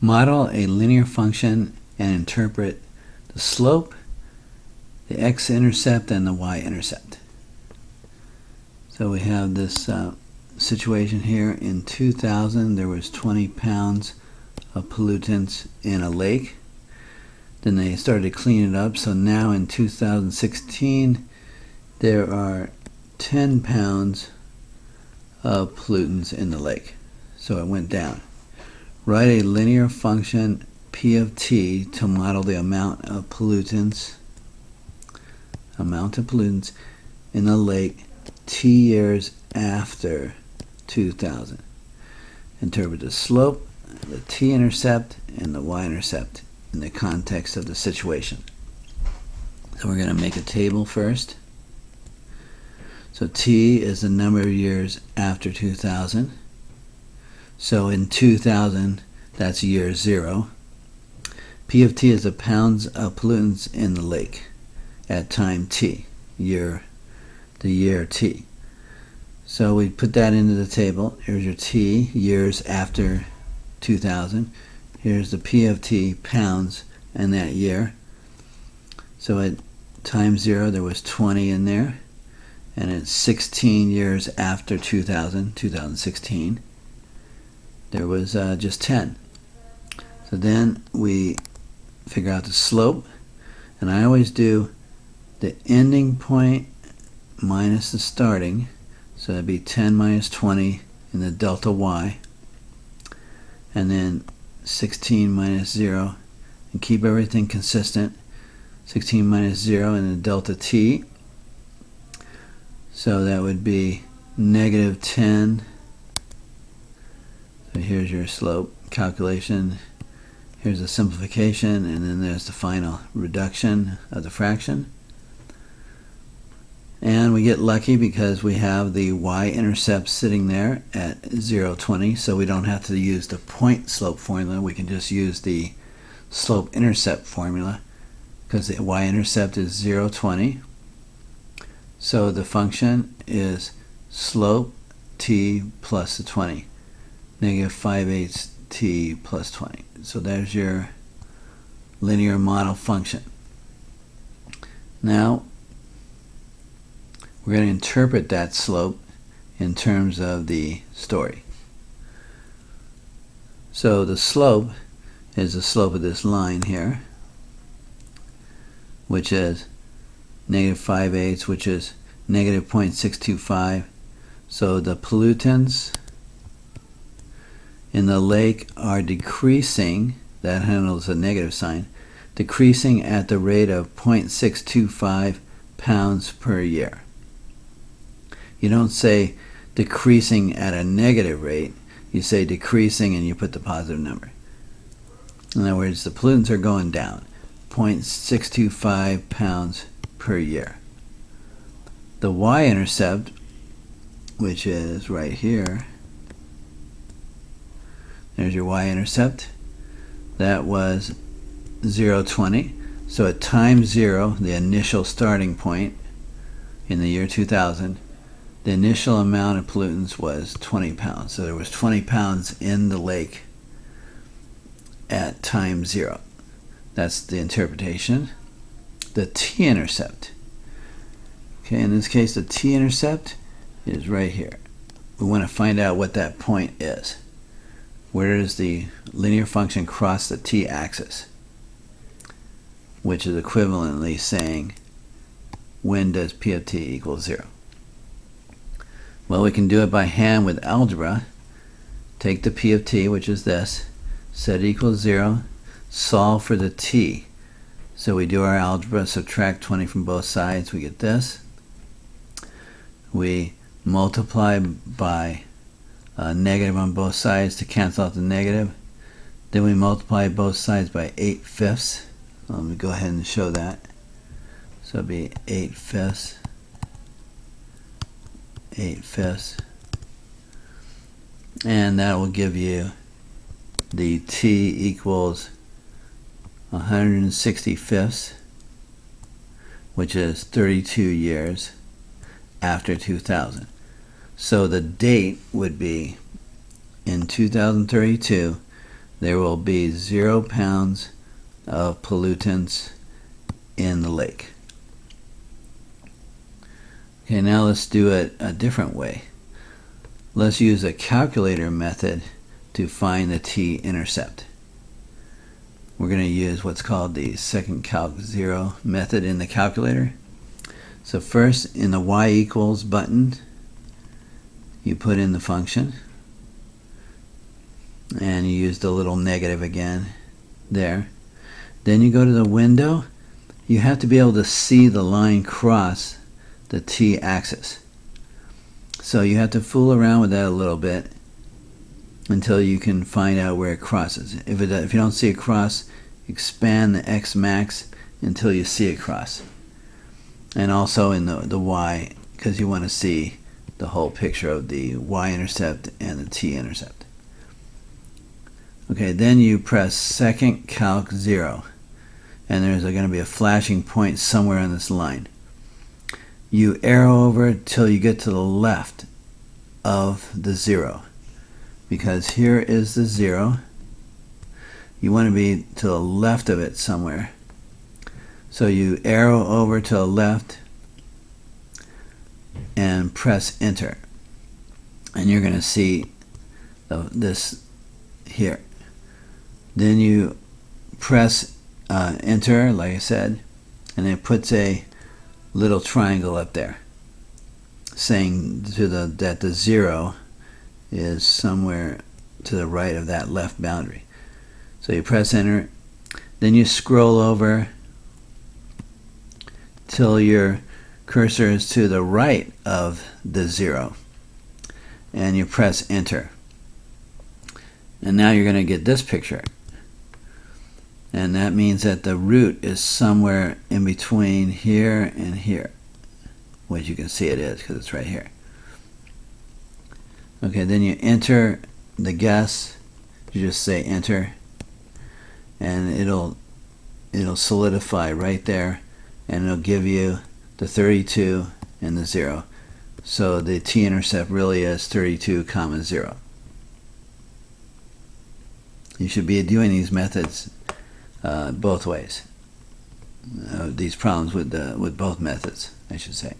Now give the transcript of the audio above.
Model a linear function and interpret the slope, the x-intercept, and the y-intercept. So we have this situation here. In 2000 there was 20 pounds of pollutants in a lake. Then they started to clean it up, so now in 2016 there are 10 pounds of pollutants in the lake. So it went down. Write a linear function p of t to model the amount of pollutants in the lake t years after 2000. Interpret the slope, the t-intercept, and the y-intercept in the context of the situation. So we're going to make a table first. So t is the number of years after 2000. So in 2000, that's year 0. P of t is the pounds of pollutants in the lake at time t, the year t. So we put that into the table. Here's your t, years after 2000. Here's the P of t, pounds, and that year. So at time 0 there was 20 in there, and at 16 years after 2016, there was just 10. So then we figure out the slope, and I always do the ending point minus the starting, so that'd be 10 minus 20 in the delta y, and then 16 minus 0, and keep everything consistent. 16 minus 0 in the delta t, so that would be negative 10. So here's your slope calculation, here's the simplification, and then there's the final reduction of the fraction. And we get lucky because we have the y-intercept sitting there at 0,20, so we don't have to use the point slope formula. We can just use the slope-intercept formula because the y-intercept is 0,20. So the function is slope t plus the 20, negative 5/8 t plus 20. So there's your linear model function. Now we're going to interpret that slope in terms of the story. So the slope is the slope of this line here, which is negative 5/8, which is negative 0.625. So the pollutants in the lake are decreasing, that handles a negative sign, decreasing at the rate of 0.625 pounds per year. You don't say decreasing at a negative rate, you say decreasing and you put the positive number. In other words, the pollutants are going down, 0.625 pounds per year. The y-intercept, which is right here, there's your y-intercept, that was 0,20. So at time 0, the initial starting point in the year 2000, the initial amount of pollutants was 20 pounds. So there was 20 pounds in the lake at time 0. That's the interpretation. The t-intercept. Okay, in this case, the t-intercept is right here. We want to find out what that point is. Where does the linear function cross the t-axis? Which is equivalently saying, when does P of t equal 0? Well, we can do it by hand with algebra. Take the P of t, which is this, set it equals 0, solve for the t. So we do our algebra, subtract 20 from both sides, we get this. We multiply by negative on both sides to cancel out the negative. Then we multiply both sides by 8/5. Let me go ahead and show that. So it'll be 8/5. 8/5, and that will give you the t equals 165, which is 32 years after 2000. So the date would be in 2032, there will be 0 pounds of pollutants in the lake. Okay, now let's do it a different way. Let's use a calculator method to find the t-intercept. We're going to use what's called the second calc 0 method in the calculator. So first, in the y equals button, you put in the function, and you use the little negative again there. Then you go to the window. You have to be able to see the line cross the t-axis. So you have to fool around with that a little bit until you can find out where it crosses. If you don't see it cross, expand the x max until you see it cross. And also in the y, because you want to see the whole picture of the y-intercept and the t-intercept. Okay, then you press second calc 0, and there's going to be a flashing point somewhere on this line. You arrow over till you get to the left of the 0, because here is the 0. You want to be to the left of it somewhere. So you arrow over to the left and press enter, and you're going to see this here. Then you press enter, like I said, and it puts a little triangle up there saying that the 0 is somewhere to the right of that left boundary. So you press enter, then you scroll over till your cursor is to the right of the 0, and you press enter. And now you're going to get this picture, and that means that the root is somewhere in between here and here, which you can see it is because it's right here. Okay, then you enter the guess. You just say enter, and it'll solidify right there, and it'll give you the 32 and the 0. So the t-intercept really is 32, 0. You should be doing these methods both ways. These problems with both methods, I should say.